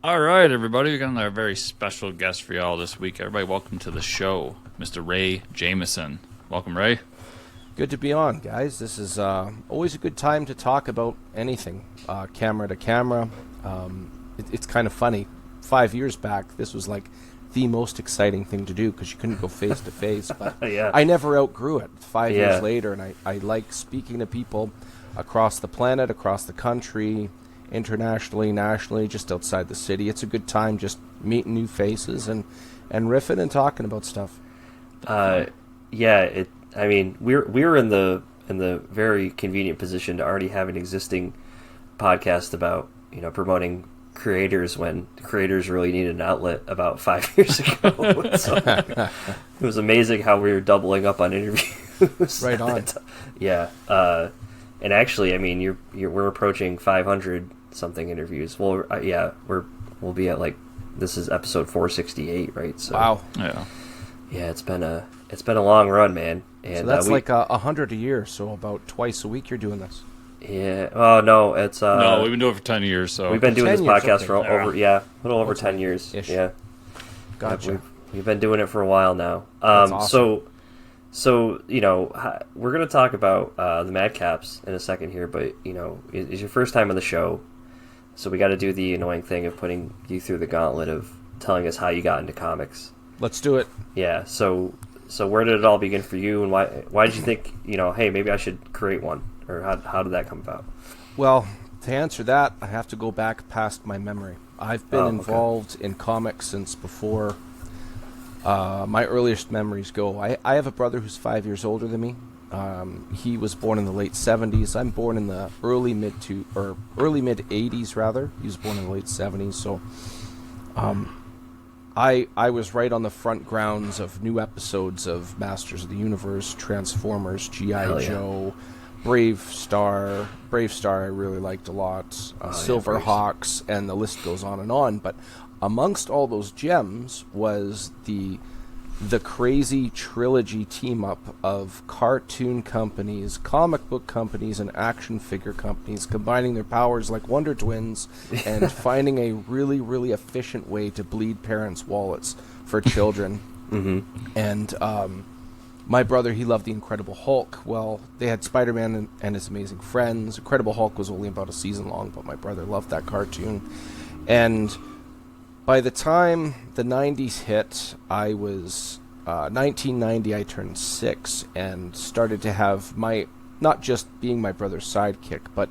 All right, everybody, we got another very special guest for y'all this week. Everybody, welcome to the show, Mr. Ray Jamison. Welcome, Ray. Good to be on, guys. This is always a good time to talk about anything, camera to camera. It's kind of funny. 5 years back, this was like the most exciting thing to do because you couldn't go face to face. But Yeah. I never outgrew it. 5 Yeah. years later, and I like speaking to people across the planet, across the country, internationally, nationally, just outside the city. It's a good time just meeting new faces and riffing and talking about stuff. Yeah. I mean, we're in the very convenient position to already have an existing podcast about promoting creators when creators really needed an outlet about 5 years ago. So it was amazing how we were doubling up on interviews. Right on. Yeah. And actually, I mean, we're approaching 500 something interviews. Well, we'll be at this is episode 468, right? So Wow. Yeah. yeah, it's been a long run, man. And So that's like 100 a year, so about twice a week you're doing this. yeah. Oh no, it's No, we've been doing it for 10 years, so we've been doing 10 this years, podcast okay. for a little over 10 years. Ish. Yeah. Gotcha. Yeah, we've been doing it for a while now. That's awesome. So we're gonna talk about the Madcaps in a second here, but it's your first time on the show, so we got to do the annoying thing of putting you through the gauntlet of telling us how you got into comics. Let's do it. Yeah. So where did it all begin for you, and why did you think hey, maybe I should create one, or how did that come about? Well, to answer that, I have to go back past my memory. I've been involved in comics since before my earliest memories go. I have a brother who's 5 years older than me. He was born in the late 70s. I'm born in the early mid 80s rather. He was born in the late 70s. So I was right on the front grounds of new episodes of Masters of the Universe, Transformers, G.I. Joe, Brave Star I really liked a lot, Silverhawks, and the list goes on and on. But amongst all those gems was the crazy trilogy team-up of cartoon companies, comic book companies, and action figure companies combining their powers like Wonder Twins and finding a really, really efficient way to bleed parents' wallets for children. Mm-hmm. And my brother, he loved the Incredible Hulk. Well, they had Spider-Man and His Amazing Friends. Incredible Hulk was only about a season long, but my brother loved that cartoon. And by the time the 90s hit, I was 1990, I turned 6 and started to have not just being my brother's sidekick, but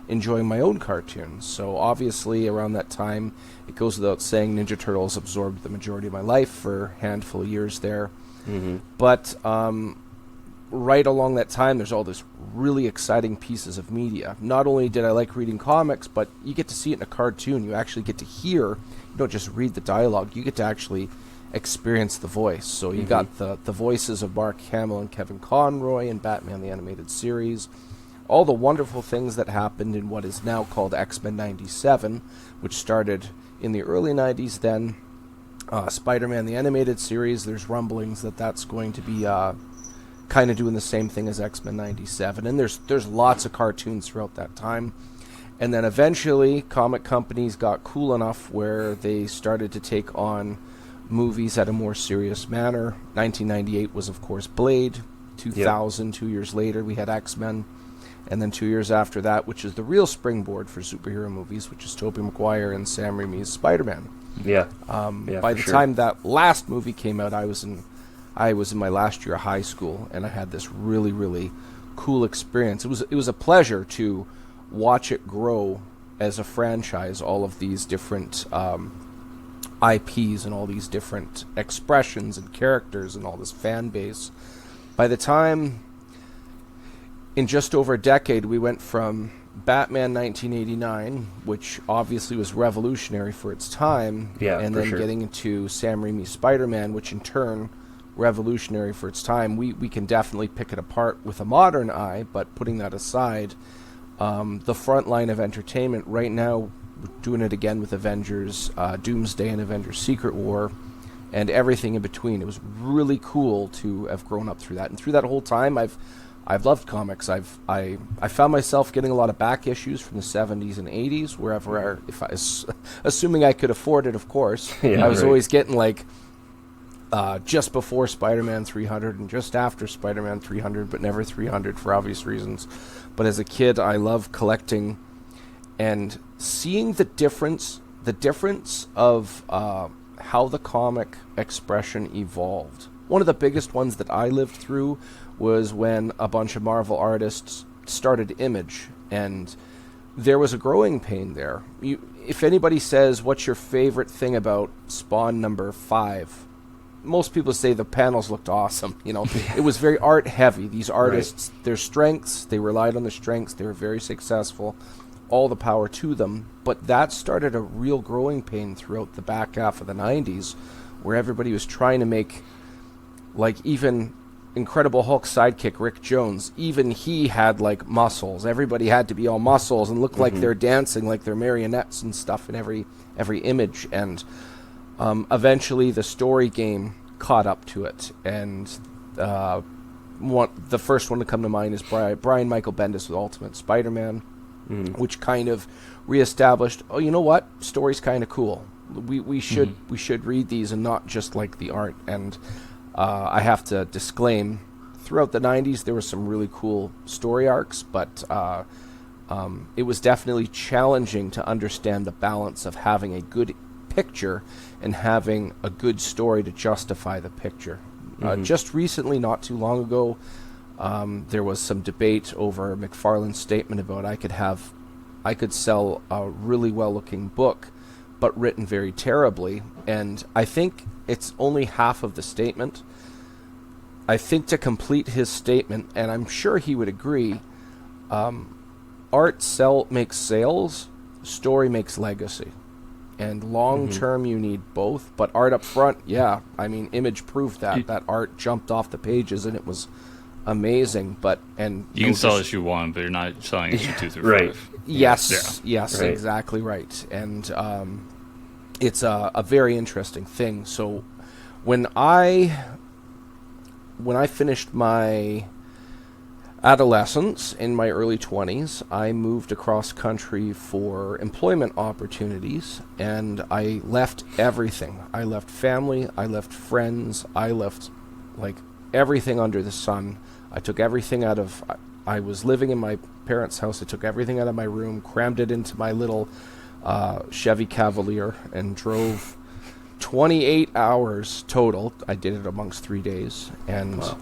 enjoying my own cartoons. So obviously around that time, it goes without saying, Ninja Turtles absorbed the majority of my life for a handful of years there. Mm-hmm. But right along that time, there's all this really exciting pieces of media. Not only did I like reading comics, but you get to see it in a cartoon. You actually get to hear, you don't just read the dialogue, you get to actually experience the voice. So you got the voices of Mark Hamill and Kevin Conroy in Batman the Animated Series. All the wonderful things that happened in what is now called X-Men 97, which started in the early 90s then. Spider-Man the Animated Series, there's rumblings that that's going to be kind of doing the same thing as X-Men 97. And there's lots of cartoons throughout that time. And then eventually, comic companies got cool enough where they started to take on movies at a more serious manner. 1998 was, of course, Blade. 2000, 2 years later, we had X-Men. And then 2 years after that, which is the real springboard for superhero movies, which is Tobey Maguire and Sam Raimi's Spider-Man. Yeah. By the time that last movie came out, I was in my last year of high school, and I had this really, really cool experience. It was a pleasure to watch it grow as a franchise, all of these different IPs and all these different expressions and characters and all this fan base. By the time, in just over a decade, we went from Batman 1989, which obviously was revolutionary for its time, and then getting into Sam Raimi's Spider-Man, which in turn revolutionary for its time. We can definitely pick it apart with a modern eye, but putting that aside, the front line of entertainment right now, we're doing it again with Avengers Doomsday and Avengers Secret War and everything in between. It was really cool to have grown up through that, and through that whole time I've I've loved comics. I found myself getting a lot of back issues from the 70s and 80s, wherever, assuming I could afford it, of course. Yeah, I was right. always getting like just before Spider-Man 300 and just after Spider-Man 300, but never 300 for obvious reasons. But as a kid, I loved collecting and seeing the difference of how the comic expression evolved. One of the biggest ones that I lived through was when a bunch of Marvel artists started Image, and there was a growing pain there. If anybody says, what's your favorite thing about Spawn number 5? Most people say the panels looked awesome. It was very art heavy. These artists, their strengths, they relied on their strengths. They were very successful. All the power to them. But that started a real growing pain throughout the back half of the 90s, where everybody was trying to make, like, even Incredible Hulk sidekick Rick Jones, even he had like muscles. Everybody had to be all muscles and look like they're dancing, like they're marionettes and stuff in every image. And eventually the story game caught up to it. And the first one to come to mind is Brian Michael Bendis with Ultimate Spider-Man, which kind of reestablished, oh, you know what? Story's kind of cool. We should read these and not just like the art. And I have to disclaim, throughout the 90s there were some really cool story arcs, but it was definitely challenging to understand the balance of having a good picture and having a good story to justify the picture. Just recently, not too long ago, there was some debate over McFarlane's statement about I could sell a really well-looking book, but written very terribly, and I think it's only half of the statement. I think to complete his statement, and I'm sure he would agree, art makes sales, story makes legacy. And long term you need both, but art up front, yeah. I mean, Image proved that art jumped off the pages and it was amazing. You can sell issue 1, but you're not selling issue 2 through right. 5. Yes, right. Exactly right. And it's a very interesting thing. So when I finished my adolescence in my early 20s, I moved across country for employment opportunities, and I left everything. I left family, I left friends, I left like everything under the sun. I took everything out of... I was living in my parents' house. I took everything out of my room, crammed it into my little Chevy Cavalier, and drove 28 hours total. I did it amongst 3 days, and wow.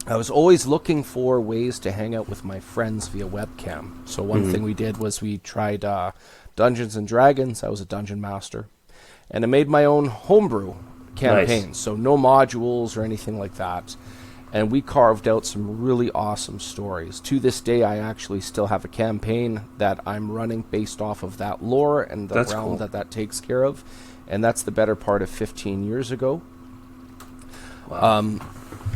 I was always looking for ways to hang out with my friends via webcam. So one thing we did was we tried Dungeons and Dragons. I was a dungeon master, and I made my own homebrew campaigns. Nice. So no modules or anything like that. And we carved out some really awesome stories. To this day, I actually still have a campaign that I'm running based off of that lore and the realm cool. that takes care of. And that's the better part of 15 years ago. Wow.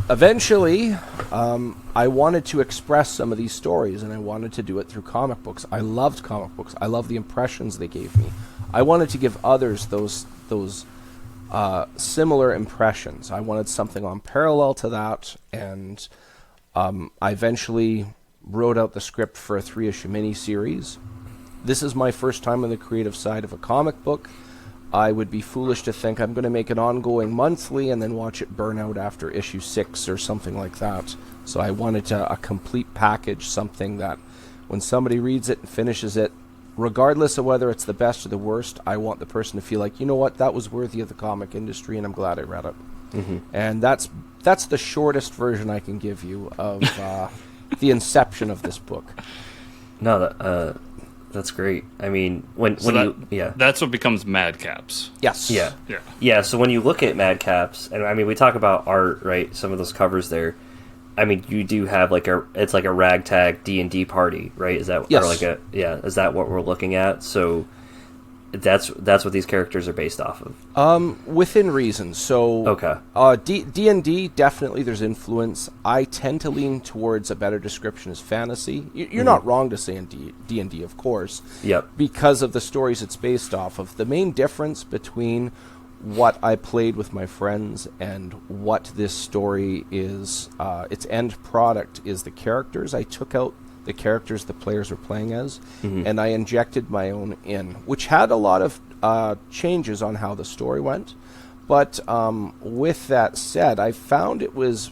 Eventually, I wanted to express some of these stories, and I wanted to do it through comic books. I loved comic books. I love the impressions they gave me. I wanted to give others those similar impressions. I wanted something on parallel to that, and I eventually wrote out the script for a 3-issue miniseries. This is my first time on the creative side of a comic book. I would be foolish to think I'm going to make it ongoing monthly and then watch it burn out after issue 6 or something like that. So I wanted a complete package, something that when somebody reads it and finishes it, regardless of whether it's the best or the worst, I want the person to feel like, you know what, that was worthy of the comic industry, and I'm glad I read it. Mm-hmm. And that's the shortest version I can give you of the inception of this book. No, that's great. I mean, that's what becomes Madcaps. Yes. Yeah. So when you look at Madcaps, and I mean, we talk about art, right? Some of those covers there. I mean, you do have it's like a ragtag D&D party, right? Is that yes. Or is that what we're looking at? So that's what these characters are based off of. Within reason. So okay. D&D, definitely there's influence. I tend to lean towards a better description as fantasy. You're not wrong to say in D&D, of course. Yep. Because of the stories it's based off of. The main difference between what I played with my friends and what this story is, its end product is the characters. I took out the characters the players were playing as, and I injected my own in, which had a lot of changes on how the story went. But with that said, I found it was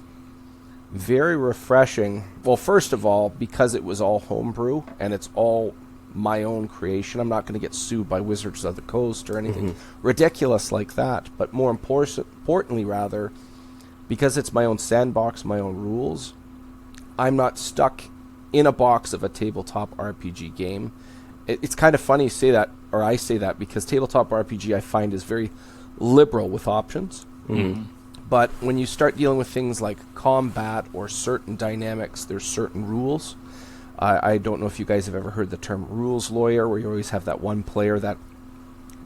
very refreshing. Well, first of all, because it was all homebrew and it's all my own creation. I'm not going to get sued by Wizards of the Coast or anything ridiculous like that. But more importantly, rather, because it's my own sandbox, my own rules, I'm not stuck in a box of a tabletop RPG game. It's kind of funny you say that, or I say that, because tabletop RPG I find is very liberal with options. But when you start dealing with things like combat or certain dynamics, there's certain rules. I don't know if you guys have ever heard the term rules lawyer, where you always have that one player that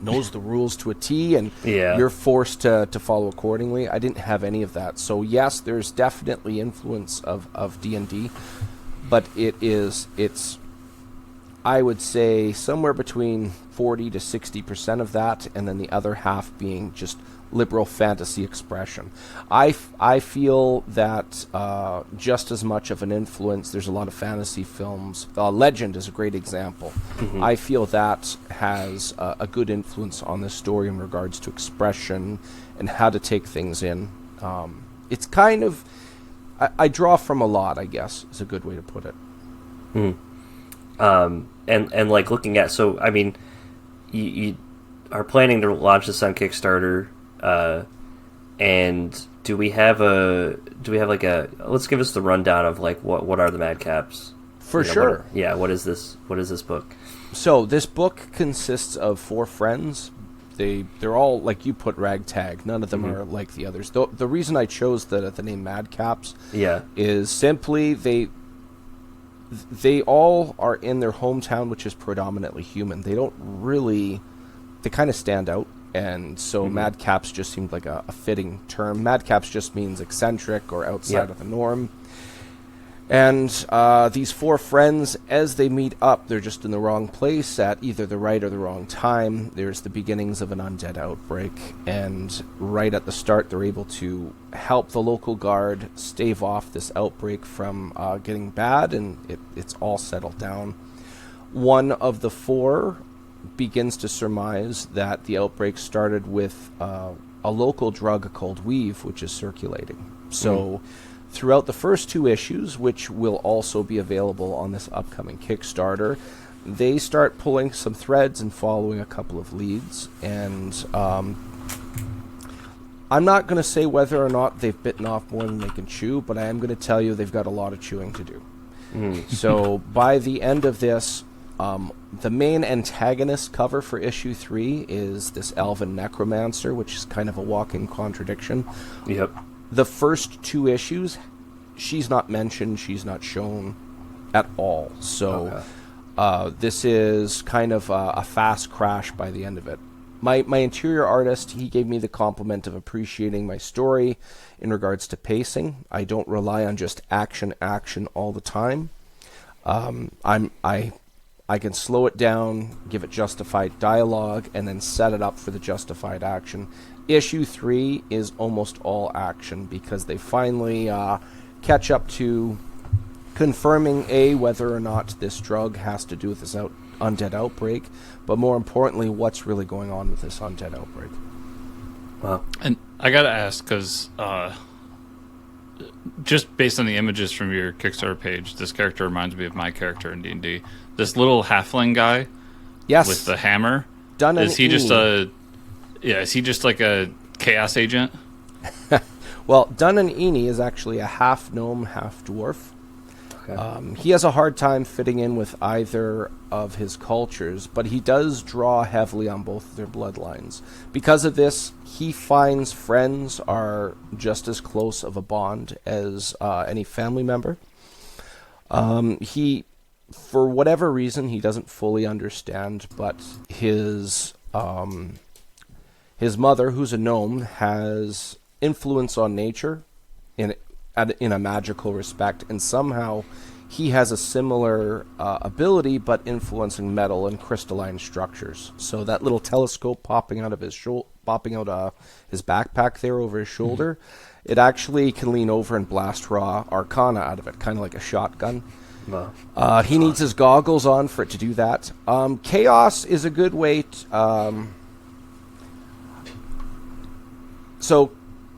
knows the rules to a T, and you're forced to follow accordingly. I didn't have any of that. So yes, there's definitely influence of D&D, but it's I would say somewhere between 40 to 60% of that, and then the other half being just liberal fantasy expression. I feel that just as much of an influence, there's a lot of fantasy films. Legend is a great example. I feel that has a good influence on this story in regards to expression and how to take things in. It's kind of, I draw from a lot, I guess, is a good way to put it. And like looking at, so I mean, you are planning to launch this on Kickstarter, and do we have like a, let's give us the rundown of like what are the Madcaps? For sure. What is this book? So this book consists of 4 friends. They're all, like you put, ragtag. None of them are like the others. The reason I chose the name Madcaps is simply they all are in their hometown, which is predominantly human. They kind of stand out, and so Madcaps just seemed like a fitting term. Madcaps just means eccentric or outside of the norm. And these 4 friends, as they meet up, they're just in the wrong place at either the right or the wrong time. There's the beginnings of an undead outbreak, and right at the start, they're able to help the local guard stave off this outbreak from getting bad, and it's all settled down. One of the 4 begins to surmise that the outbreak started with a local drug called weave, which is circulating. So throughout the first 2 issues, which will also be available on this upcoming Kickstarter, they start pulling some threads and following a couple of leads. And I'm not going to say whether or not they've bitten off more than they can chew, but I am going to tell you they've got a lot of chewing to do. So by the end of this, the main antagonist cover for issue 3 is this elven necromancer, which is kind of a walking contradiction. The first 2 issues, she's not mentioned, she's not shown at all. So this is kind of a fast crash by the end of it. My interior artist, he gave me the compliment of appreciating my story in regards to pacing. I don't rely on just action all the time. I can slow it down, give it justified dialogue, and then set it up for the justified action. Issue 3 is almost all action because they finally catch up to confirming whether or not this drug has to do with this undead outbreak, but more importantly, what's really going on with this undead outbreak. Wow. And I gotta ask, because just based on the images from your Kickstarter page, this character reminds me of my character in D&D. This little halfling guy, with the hammer. Is he just like a chaos agent? Well, Dun-and-Eni is actually a half gnome, half dwarf. He has a hard time fitting in with either of his cultures, but he does draw heavily on both of their bloodlines. Because of this, he finds friends are just as close of a bond as any family member. He, for whatever reason, he doesn't fully understand, but his mother, who's a gnome, has influence on nature in a magical respect, and somehow he has a similar ability, but influencing metal and crystalline structures. So that little telescope popping out of his popping out his backpack there over his shoulder. It actually can lean over and blast raw arcana out of it, kind of like a shotgun. Wow. He needs his goggles on for it to do that. Chaos is a good way so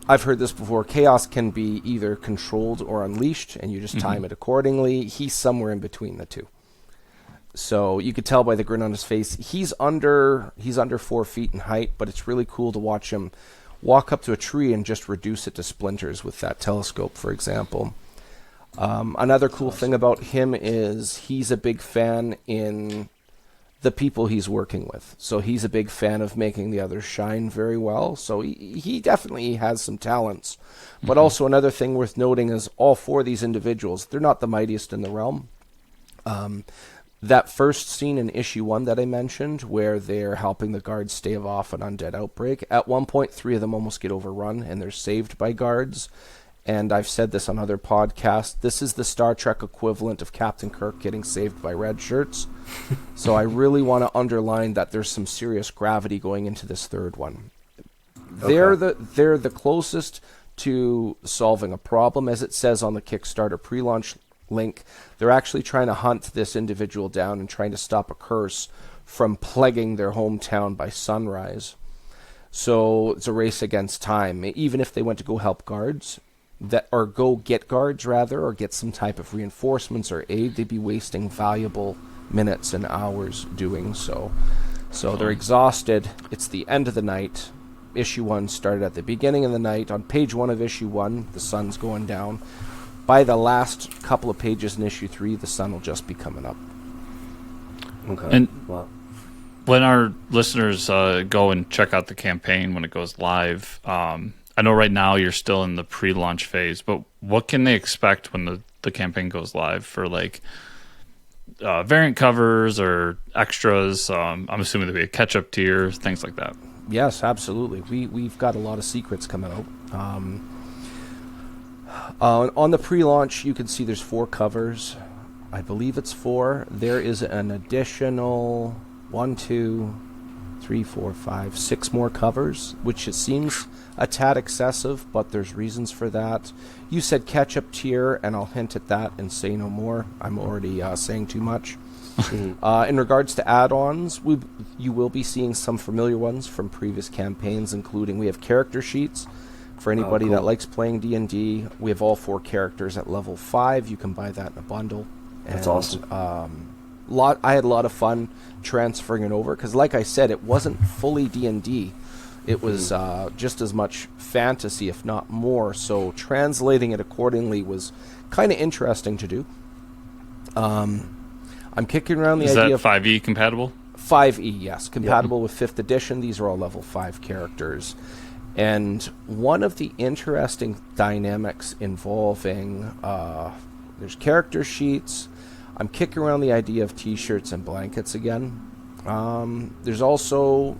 I've heard this before. Chaos can be either controlled or unleashed, and you just time it accordingly. He's somewhere in between the two. So you could tell by the grin on his face. He's under 4 feet in height, but it's really cool to watch him walk up to a tree and just reduce it to splinters with that telescope, for example. Another cool thing about him is he's a big fan in the people he's working with. So he's a big fan of making the others shine very well. So he definitely has some talents. But also another thing worth noting is all 4 of these individuals, they're not the mightiest in the realm. That first scene in issue 1 that I mentioned, where they're helping the guards stave off an undead outbreak, at one point 3 of them almost get overrun and they're saved by guards. And I've said this on other podcasts, this is the Star Trek equivalent of Captain Kirk getting saved by red shirts. So I really want to underline that there's some serious gravity going into this third one. Okay. They're the closest to solving a problem, as it says on the Kickstarter pre-launch link. They're actually trying to hunt this individual down and trying to stop a curse from plaguing their hometown by sunrise. So it's a race against time. Even if they went to go help guards, or go get guards rather, or get some type of reinforcements or aid, they'd be wasting valuable minutes and hours doing so. So they're exhausted. It's the end of the night. Issue 1 started at the beginning of the night. On page 1 of issue 1, the sun's going down. By the last couple of pages in issue 3, the sun will just be coming up. Okay. And when our listeners go and check out the campaign when it goes live, I know right now you're still in the pre-launch phase, but what can they expect when the campaign goes live for variant covers or extras? I'm assuming there'll be a catch-up tier, things like that. Yes, absolutely. We've got a lot of secrets coming out. On the pre-launch, you can see there's 4 covers. I believe it's 4. There is an additional 1, 2, 3, 4, 5, 6 more covers, which it seems a tad excessive, but there's reasons for that. You said catch-up tier, and I'll hint at that and say no more. I'm already saying too much. In regards to add-ons, you will be seeing some familiar ones from previous campaigns, including we have character sheets for anybody that likes playing D&D. We have all 4 characters at level 5. You can buy that in a bundle. That's awesome. I had a lot of fun transferring it over because, like I said, it wasn't fully D&D. It was just as much fantasy, if not more. So translating it accordingly was kind of interesting to do. I'm kicking around the idea of 5e compatible. 5e, yes, compatible with 5th edition. These are all level 5 characters. And one of the interesting dynamics involving there's character sheets. I'm kicking around the idea of t-shirts and blankets again. There's also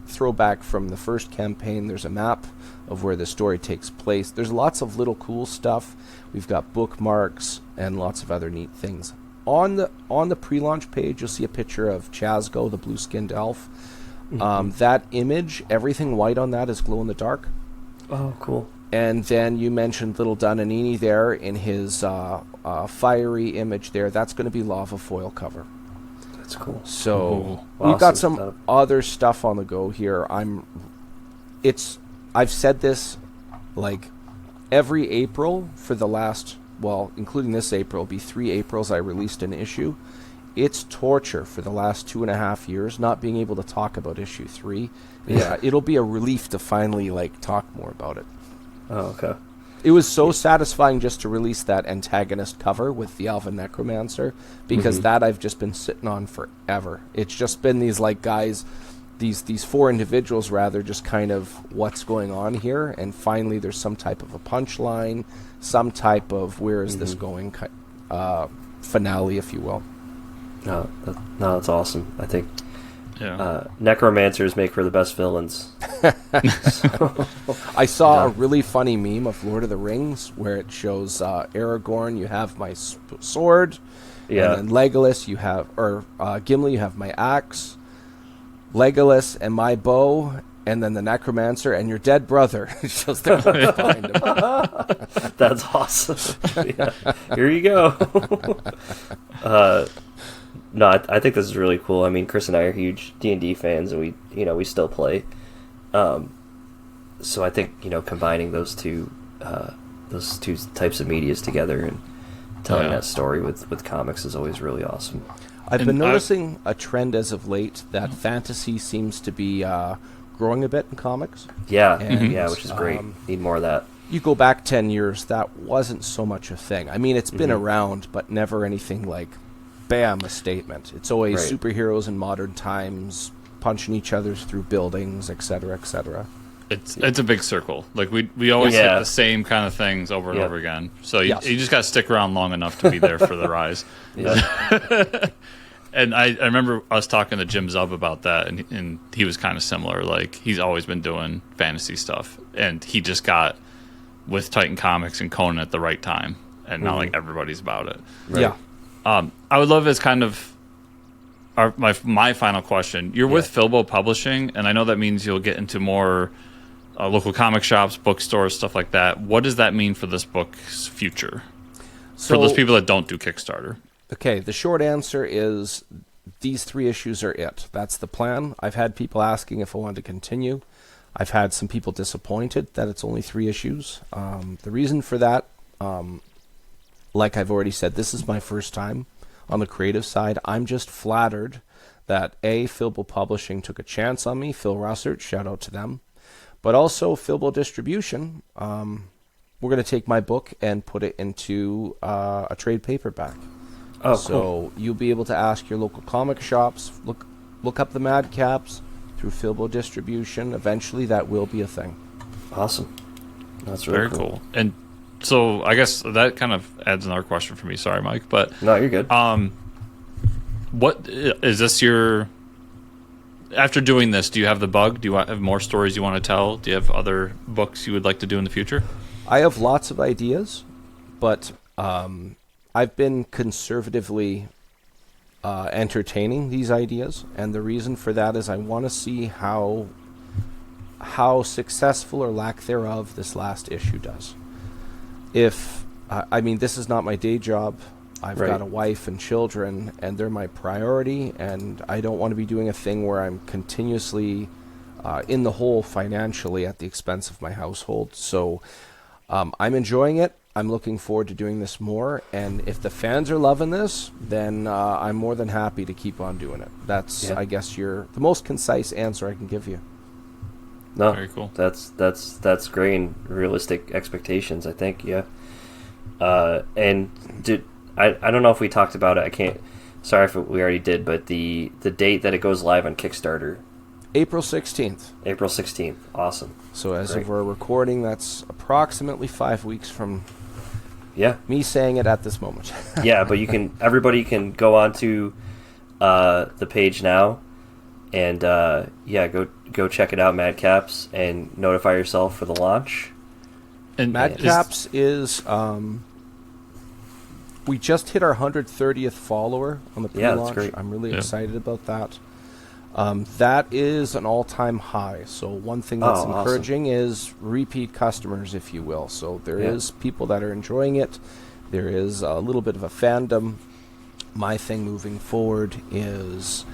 throwback from the first campaign. There's a map of where the story takes place. There's lots of little cool stuff. We've got bookmarks and lots of other neat things. On the pre-launch page, you'll see a picture of Chazgo, the blue-skinned elf. That image, everything white on that is glow in the dark. Oh, cool. And then you mentioned little Dunanini there in his fiery image there. That's going to be lava foil cover. That's cool. So we've got some other stuff on the go here. I've said this like every April for the last, well, including this April, it'll be 3 Aprils I released an issue. It's torture for the last 2.5 years not being able to talk about issue 3. Yeah, it'll be a relief to finally talk more about it. Oh, okay. It was so satisfying just to release that antagonist cover with the Alvin Necromancer, because that I've just been sitting on forever. It's just been these guys, these 4 individuals rather, just kind of what's going on here, and finally there's some type of a punchline, some type of where is this going finale, if you will. No, that's awesome. I think necromancers make for the best villains. I saw a really funny meme of Lord of the Rings where it shows Aragorn, you have my sword, and then Legolas, Gimli, you have my axe, Legolas and my bow, and then the necromancer and your dead brother. Just there to find him. That's awesome. Yeah. Here you go. No, I think this is really cool. I mean, Chris and I are huge D&D fans, and we still play. So I think combining those two types of medias together and telling that story with comics is always really awesome. I've been noticing a trend as of late that fantasy seems to be growing a bit in comics. Yeah, which is great. Need more of that. You go back 10 years, that wasn't so much a thing. I mean, it's been around, but never anything like, bam, a statement. It's always superheroes in modern times, punching each other through buildings, etc., etc. It's a big circle. Like we always hit the same kind of things over and over again. So you just got to stick around long enough to be there for the rise. And I remember us talking to Jim Zub about that, and he was kind of similar. Like, he's always been doing fantasy stuff, and he just got with Titan Comics and Conan at the right time, and now like everybody's about it. Right. Yeah. I would love as kind of my final question. You're with Filbo Publishing, and I know that means you'll get into more local comic shops, bookstores, stuff like that. What does that mean for this book's future? For those people that don't do Kickstarter. Okay, the short answer is these 3 issues are it. That's the plan. I've had people asking if I want to continue. I've had some people disappointed that it's only 3 issues. The reason for that, like I've already said, this is my first time on the creative side. I'm just flattered that Filbo Publishing took a chance on me. Phil Russert, shout out to them. But also Filbo Distribution, we're going to take my book and put it into a trade paperback. Oh, so cool. You'll be able to ask your local comic shops, look up the Madcaps through Filbo Distribution. Eventually that will be a thing. Awesome. That's really very cool. And so I guess that kind of adds another question for me. Sorry, Mike, but no, you're good. What is this your? After doing this, do you have the bug? Do you have more stories you want to tell? Do you have other books you would like to do in the future? I have lots of ideas, but I've been conservatively entertaining these ideas, and the reason for that is I want to see how successful or lack thereof this last issue does. I mean, this is not my day job. I've got a wife and children, and they're my priority, and I don't want to be doing a thing where I'm continuously in the hole financially at the expense of my household. So I'm enjoying it. I'm looking forward to doing this more, and if the fans are loving this, then I'm more than happy to keep on doing it. That's, I guess, the most concise answer I can give you. No, very cool. That's great and realistic expectations, I think. Yeah. And I don't know if we talked about it. I can't. Sorry if we already did, but the date that it goes live on Kickstarter. April 16th. April 16th. Awesome. So as of our recording, that's approximately 5 weeks from Yeah. Me saying it at this moment. Yeah, but everybody can go onto the page now and go check it out, Madcaps, and notify yourself for the launch. And Madcaps is we just hit our 130th follower on the pre-launch. Yeah, that's great. I'm really excited about that. That is an all-time high. So one thing that's encouraging is repeat customers, if you will. So there is people that are enjoying it. There is a little bit of a fandom. My thing moving forward is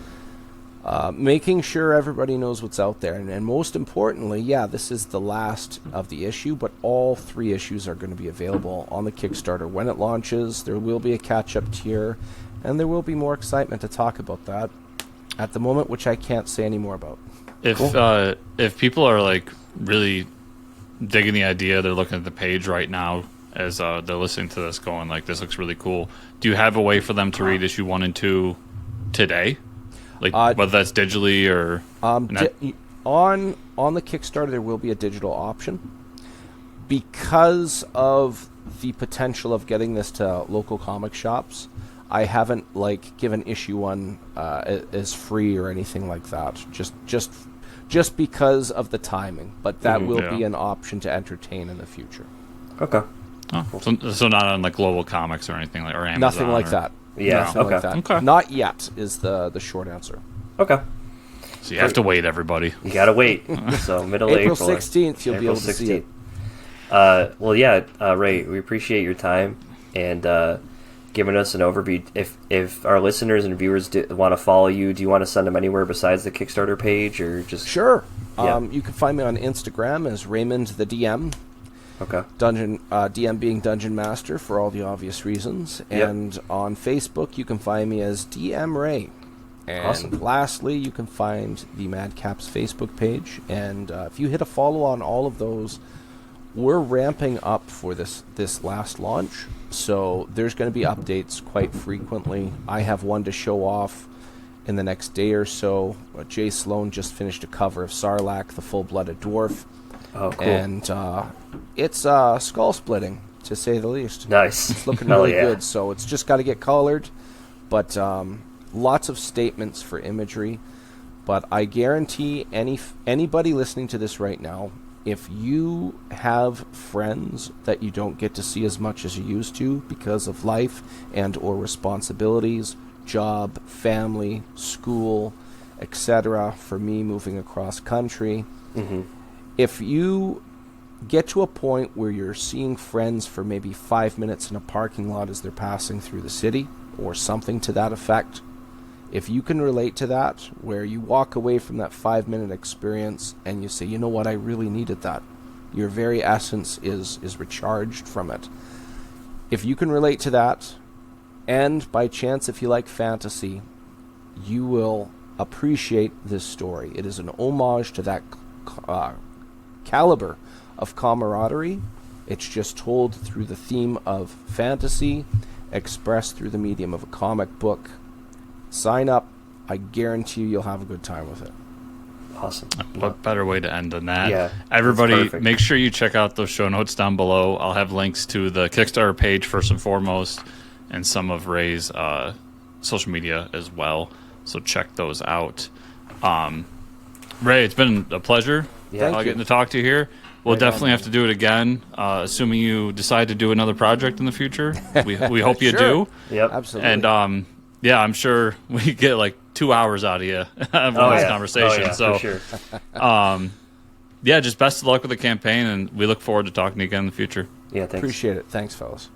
making sure everybody knows what's out there. And most importantly, this is the last of the issue, but all 3 issues are going to be available on the Kickstarter when it launches. There will be a catch-up tier, and there will be more excitement to talk about that at the moment, which I can't say any more about. If people are like really digging the idea, they're looking at the page right now as they're listening to this, going like, "This looks really cool." Do you have a way for them to read issue 1 and 2 today, like whether that's digitally or on the Kickstarter? There will be a digital option because of the potential of getting this to local comic shops. I haven't given issue 1 as free or anything like that. Just because of the timing, but that will be an option to entertain in the future. Okay. Oh, so not on like Global Comics or anything like or Amazon. Nothing like that. Yeah. Nothing like that. Okay. Not yet is the short answer. Okay. So you have to wait, everybody. You got to wait. So middle of April April. 16th, you'll be able to see it. Well, yeah, Ray, we appreciate your time and giving us an overview. If our listeners and viewers want to follow you, do you want to send them anywhere besides the Kickstarter page, or just... Sure. Yeah. You can find me on Instagram as Raymond the DM. Okay. DM being Dungeon Master for all the obvious reasons. And on Facebook, you can find me as DM Ray. And awesome. Lastly, you can find the Madcaps Facebook page. And if you hit a follow on all of those, we're ramping up for this last launch. So there's going to be updates quite frequently. I have one to show off in the next day or so. Jay Sloan just finished a cover of Sarlacc, the full-blooded dwarf. Oh, cool. And it's skull-splitting, to say the least. Nice. It's looking really good, so it's just got to get colored. But lots of statements for imagery. But I guarantee anybody listening to this right now, if you have friends that you don't get to see as much as you used to because of life and or responsibilities, job, family, school, etc., for me moving across country, if you get to a point where you're seeing friends for maybe 5 minutes in a parking lot as they're passing through the city or something to that effect, if you can relate to that, where you walk away from that 5-minute experience and you say, you know what, I really needed that. Your very essence is recharged from it. If you can relate to that, and by chance, if you like fantasy, you will appreciate this story. It is an homage to that caliber of camaraderie. It's just told through the theme of fantasy, expressed through the medium of a comic book. Sign up. I guarantee you'll have a good time with it. Awesome. What better way to end than that? Yeah, everybody, make sure you check out those show notes down below. I'll have links to the Kickstarter page first and foremost, and some of Ray's social media as well. So check those out. Ray, it's been a pleasure getting to talk to you here. We'll definitely have to do it again, assuming you decide to do another project in the future. We hope you do. Yep, absolutely. And yeah, I'm sure we get like 2 hours out of you from this conversation. For sure. Yeah, just best of luck with the campaign, and we look forward to talking to you again in the future. Yeah, thanks. Appreciate it. Thanks, fellas.